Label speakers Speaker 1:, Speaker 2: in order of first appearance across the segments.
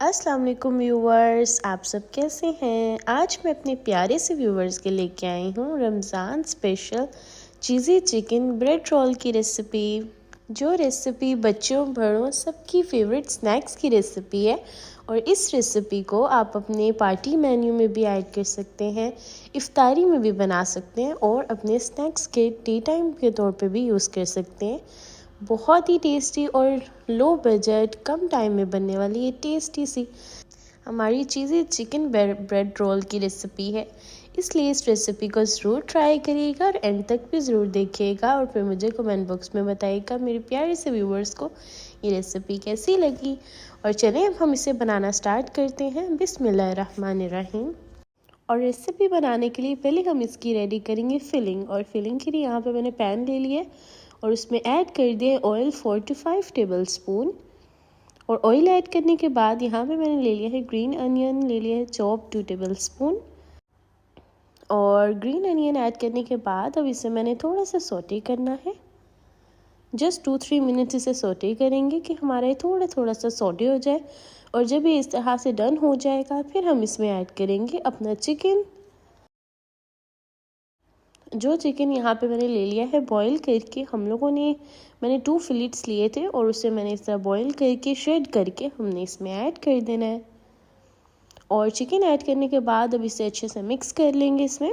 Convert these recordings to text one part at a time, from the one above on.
Speaker 1: अस्सलाम वालेकुम व्यूवर्स, आप सब कैसे हैं। आज मैं अपने प्यारे से व्यूवर्स के लेके आई हूँ रमज़ान स्पेशल चीज़ी चिकन ब्रेड रोल की रेसिपी। जो रेसिपी बच्चों बड़ों सबकी फेवरेट स्नैक्स की रेसिपी है और इस रेसिपी को आप अपने पार्टी मेन्यू में भी ऐड कर सकते हैं, इफ्तारी में भी बना सकते हैं और अपने स्नैक्स के टी टाइम के तौर पे भी यूज़ कर सकते हैं। बहुत ही टेस्टी और लो बजट कम टाइम में बनने वाली ये टेस्टी सी हमारी चीज़ी चिकन ब्रेड रोल की रेसिपी है। इसलिए इस रेसिपी को ज़रूर ट्राई करिएगा और एंड तक भी ज़रूर देखिएगा और फिर मुझे कमेंट बॉक्स में बताइएगा मेरे प्यारे से व्यूवर्स को ये रेसिपी कैसी लगी। और चलें अब हम इसे बनाना स्टार्ट करते हैं। बिस्मिल्लाहिर्रहमानिर्रहीम। और रेसिपी बनाने के लिए पहले हम इसकी रेडी करेंगे फिलिंग। और फिलिंग के लिए यहाँ पे मैंने पैन ले लिया और उसमें ऐड कर दिया ऑयल 4 to 5 टेबल स्पून। और ऑयल ऐड करने के बाद यहाँ पे मैंने ले लिया है ग्रीन अनियन, ले लिया है चॉप 2 टेबल स्पून। और ग्रीन अनियन ऐड करने के बाद अब इसे मैंने थोड़ा सा सोटे करना है। जस्ट 2-3 मिनट्स इसे सोटे करेंगे कि हमारा ये थोड़ा सा सोटे हो जाए। और जब ये इस तरह से डन हो जाएगा फिर हम इसमें ऐड करेंगे अपना चिकन। जो चिकन यहाँ पे मैंने ले लिया है बॉईल करके, मैंने 2 फिलेट्स लिए थे और उसे मैंने इस तरह बॉईल करके श्रेड करके हमने इसमें ऐड कर देना है। और चिकन ऐड करने के बाद अब इसे अच्छे से मिक्स कर लेंगे इसमें।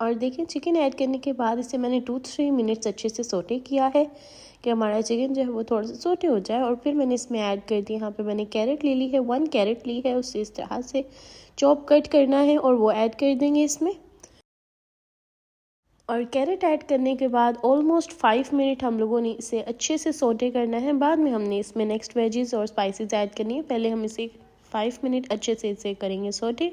Speaker 1: और देखिए चिकन ऐड करने के बाद इसे मैंने 2-3 मिनट्स अच्छे से सोटे किया है कि हमारा चिकन जो है वो थोड़ा सा सोटे हो जाए। और फिर मैंने इसमें ऐड कर दिया, यहाँ पे मैंने कैरेट ले ली है, 1 कैरेट ली है, उसे इस तरह से चॉप कट करना है और वो ऐड कर देंगे इसमें। और कैरेट ऐड करने के बाद ऑलमोस्ट 5 मिनट हम लोगों ने इसे अच्छे से सोटे करना है। बाद में हमने इसमें नेक्स्ट वेजेस और स्पाइसेस ऐड करनी है। पहले हम इसे 5 मिनट अच्छे से इसे करेंगे सोटे।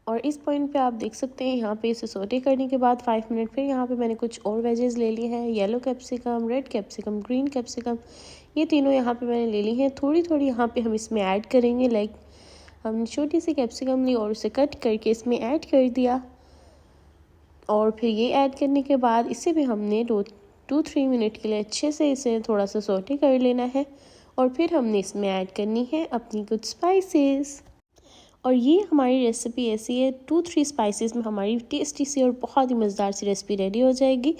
Speaker 1: और इस पॉइंट पे आप देख सकते हैं यहाँ पे इसे सोटे करने के बाद 5 मिनट फिर यहाँ पे मैंने कुछ और वेजेस ले लिए हैं, yellow capsicum, red capsicum, green capsicum, ये तीनों यहाँ पे मैंने ले ली हैं। थोड़ी थोड़ी यहाँ पे हम इसमें ऐड करेंगे। लाइक हमने छोटी सी कैप्सिकम ली और उसे कट करके इसमें ऐड कर दिया। और फिर ये ऐड करने के बाद इसे भी हमने 2-3 मिनट के लिए अच्छे से इसे थोड़ा सा सोटे कर लेना है। और फिर हमने इसमें ऐड करनी है अपनी कुछ स्पाइसेस। और ये हमारी रेसिपी ऐसी है 2-3 स्पाइसेस में हमारी टेस्टी सी और बहुत ही मज़ेदार सी रेसिपी रेडी हो जाएगी।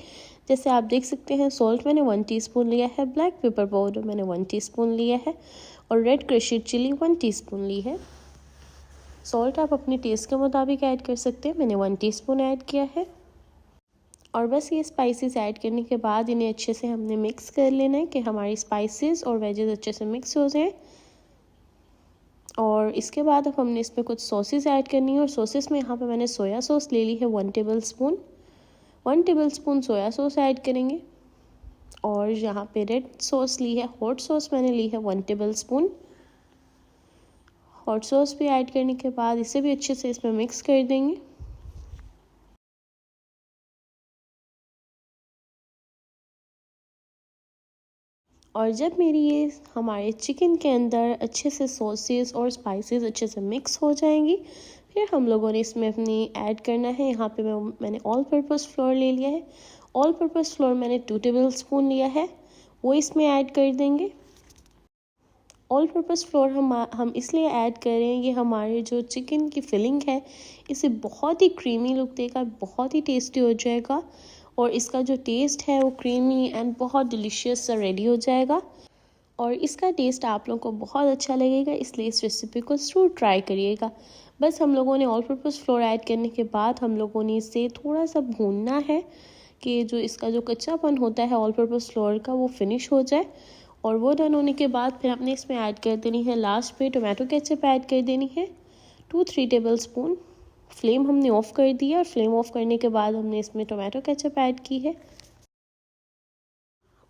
Speaker 1: जैसे आप देख सकते हैं सॉल्ट मैंने 1 टीस्पून लिया है, ब्लैक पेपर पाउडर मैंने 1 टीस्पून लिया है और रेड क्रश्ड चिली 1 टीस्पून ली है। सॉल्ट आप अपने टेस्ट के मुताबिक ऐड कर सकते हैं, मैंने 1 टीस्पून ऐड किया है। और बस ये स्पाइसेस ऐड करने के बाद इन्हें अच्छे से हमने मिक्स कर लेना है कि हमारी स्पाइसेस और वेजेस अच्छे से मिक्स हो जाएं। और इसके बाद अब हमने इसमें कुछ सॉसेस ऐड करनी है। और सॉसेस में यहाँ पे मैंने सोया सॉस ले ली है 1 table spoon. 1 table spoon soya sauce add करेंगे। और यहाँ पे रेड सॉस ली है, हॉट सॉस मैंने ली है 1 टेबल स्पून। हॉट सॉस भी ऐड करने के बाद इसे भी अच्छे से इसमें मिक्स कर देंगे। और जब मेरी ये हमारे चिकन के अंदर अच्छे से सॉसेस और स्पाइसेस अच्छे से मिक्स हो जाएंगी फिर हम लोगों ने इसमें अपनी ऐड करना है। यहाँ पे मैंने ऑल पर्पस फ्लोर ले लिया है। ऑल पर्पस फ्लोर मैंने 2 टेबल स्पून लिया है, वो इसमें ऐड कर देंगे। ऑल पर्पस फ्लोर हम इसलिए ऐड कर रहे हैं, ये हमारे जो चिकन की फिलिंग है इसे बहुत ही क्रीमी लुक देगा, बहुत ही टेस्टी हो जाएगा। और इसका जो टेस्ट है वो क्रीमी एंड बहुत डिलीशियस सा रेडी हो जाएगा। और इसका टेस्ट आप लोगों को बहुत अच्छा लगेगा, इसलिए इस रेसिपी को ज़रूर ट्राई करिएगा। बस हम लोगों ने ऑल पर्पस फ्लोर ऐड करने के बाद हम लोगों ने इसे थोड़ा सा भूनना है कि जो इसका जो कच्चापन होता है ऑल पर्पस फ्लोर का वो फिनिश हो जाए। और वो डन होने के बाद फिर हमने इसमें ऐड कर देनी है लास्ट पे टोमेटो केचप ऐड कर देनी है 2-3 टेबल स्पून। फ्लेम हमने ऑफ़ कर दिया और फ्लेम ऑफ करने के बाद हमने इसमें टोमेटो केचप ऐड की है।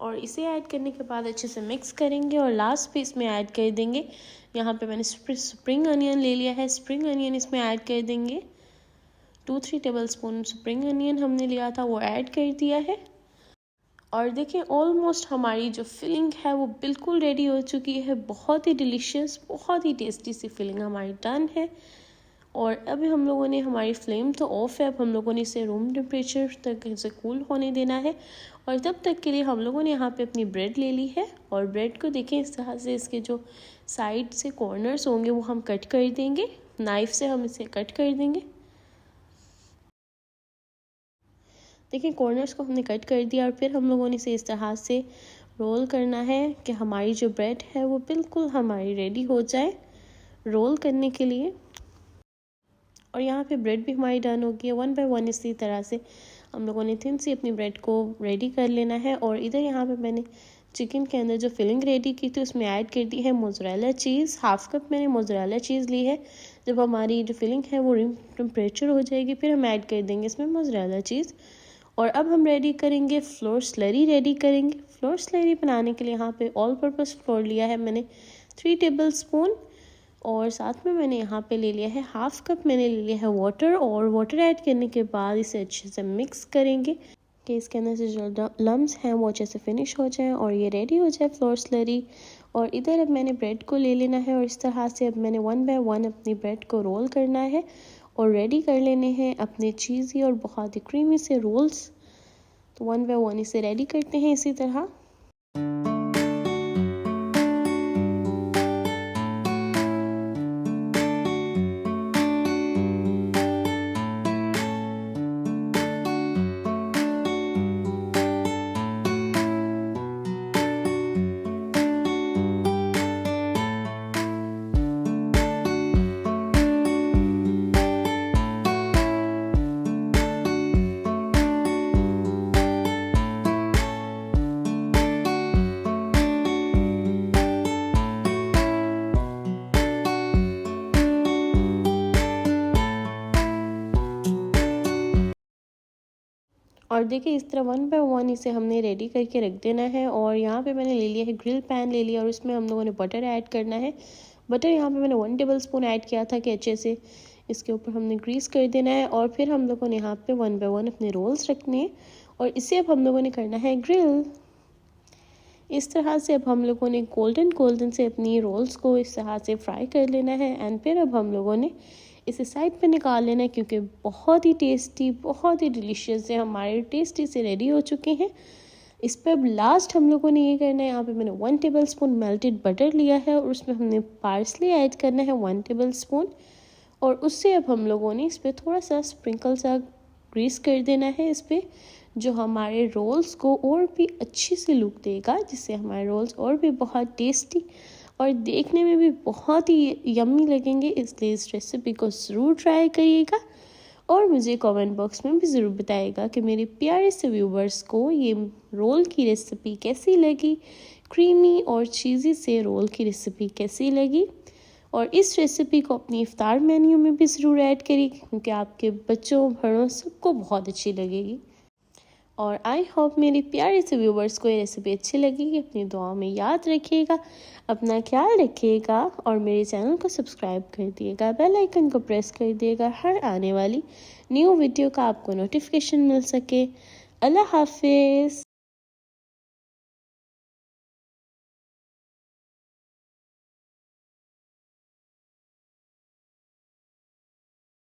Speaker 1: और इसे ऐड करने के बाद अच्छे से मिक्स करेंगे और लास्ट पे इसमें ऐड कर देंगे, यहाँ पे मैंने स्प्रिंग अनियन ले लिया है, स्प्रिंग अनियन इसमें ऐड कर देंगे। 2-3 टेबल स्पून स्प्रिंग अनियन हमने लिया था वो ऐड कर दिया है। और देखिए ऑलमोस्ट हमारी जो फिलिंग है वो बिल्कुल रेडी हो चुकी है। बहुत ही डिलीशियस, बहुत ही टेस्टी सी फिलिंग हमारी डन है। और अभी हम लोगों ने, हमारी फ्लेम तो ऑफ है, अब हम लोगों ने इसे रूम टेम्परेचर तक इसे कूल होने देना है। और तब तक के लिए हम लोगों ने यहाँ पे अपनी ब्रेड ले ली है और ब्रेड को देखें इस तरह से इसके जो साइड से कॉर्नर्स होंगे वो हम कट कर देंगे, नाइफ से हम इसे कट कर देंगे। देखिए कॉर्नर्स को हमने कट कर दिया और फिर हम लोगों ने इसे इस तरह से रोल करना है कि हमारी जो ब्रेड है वो बिल्कुल हमारी रेडी हो जाए रोल करने के लिए। और यहाँ पे ब्रेड भी हमारी डन हो गई है। 1 बाय 1 इसी तरह से हम लोगों ने थिन सी अपनी ब्रेड को रेडी कर लेना है। और इधर यहाँ पे मैंने चिकन के अंदर जो फिलिंग रेडी की थी उसमें ऐड कर दी है मोज़रेला चीज़। हाफ कप मैंने मोज़रेला चीज़ ली है। जब हमारी जो फिलिंग है वो रूम टेम्परेचर हो जाएगी फिर हम ऐड कर देंगे इसमें मोज़रेला चीज़। और अब हम रेडी करेंगे फ्लोर स्लरी रेडी करेंगे। फ्लोर स्लरी बनाने के लिए यहाँ पे ऑल पर्पस फ्लोर लिया है मैंने 3 टेबल स्पून और साथ में मैंने यहाँ पे ले लिया है हाफ कप मैंने ले लिया है वाटर। और वाटर ऐड करने के बाद इसे अच्छे से मिक्स करेंगे कि इसके अंदर से जो लम्स हैं वो अच्छे से फिनिश हो जाए और ये रेडी हो जाए फ्लोर स्लरी। और इधर अब मैंने ब्रेड को ले लेना है और इस तरह से अब मैंने 1 बाय 1 अपनी ब्रेड को रोल करना है और रेडी कर लेने हैं अपने चीज़ी और बहुत ही क्रीमी से रोल्स। तो 1 बाय 1 इसे रेडी करते हैं इसी तरह। और देखिए इस तरह 1 बाय 1 इसे हमने रेडी करके रख देना है। और यहाँ पे मैंने ले लिया है ग्रिल पैन ले लिया और उसमें हम लोगों ने बटर ऐड करना है। बटर यहाँ पे मैंने 1 टेबल स्पून ऐड किया था कि अच्छे से इसके ऊपर हमने ग्रीस कर देना है। और फिर हम लोगों ने यहाँ पे 1 बाय 1 अपने रोल्स रखने हैं और इसे अब हम लोगों ने करना है ग्रिल। इस तरह से अब हम लोगों ने गोल्डन से अपनी रोल्स को इस तरह से फ्राई कर लेना है। एंड फिर अब हम लोगों ने इसे साइड पे निकाल लेना है क्योंकि बहुत ही टेस्टी, बहुत ही डिलीशियस है, हमारे टेस्टी से रेडी हो चुके हैं। इस पर अब लास्ट हम लोगों ने ये करना है, यहाँ पे मैंने 1 टेबल स्पून मेल्टेड बटर लिया है और उसमें हमने पार्सली ऐड करना है 1 टेबल स्पून। और उससे अब हम लोगों ने इस पर थोड़ा सा स्प्रिंकल सा ग्रीस कर देना है इस पर, जो हमारे रोल्स को और भी अच्छी सी लुक देगा, जिससे हमारे रोल्स और भी बहुत टेस्टी और देखने में भी बहुत ही यम्मी लगेंगे। इसलिए इस रेसिपी को ज़रूर ट्राई करिएगा और मुझे कमेंट बॉक्स में भी ज़रूर बताइएगा कि मेरे प्यारे से व्यूवर्स को ये रोल की रेसिपी कैसी लगी, क्रीमी और चीज़ी से रोल की रेसिपी कैसी लगी। और इस रेसिपी को अपनी इफ्तार मेन्यू में भी ज़रूर ऐड करिए क्योंकि आपके बच्चों बड़ों सबको बहुत अच्छी लगेगी। और आई होप मेरे प्यारे से व्यूवर्स को ये रेसिपी अच्छी लगेगी। अपनी दुआ में याद रखिएगा, अपना ख्याल रखिएगा और मेरे चैनल को सब्सक्राइब कर दिएगा, बेल आइकन को प्रेस कर दिएगा, हर आने वाली न्यू वीडियो का आपको नोटिफिकेशन मिल सके। अल्लाह हाफिज़।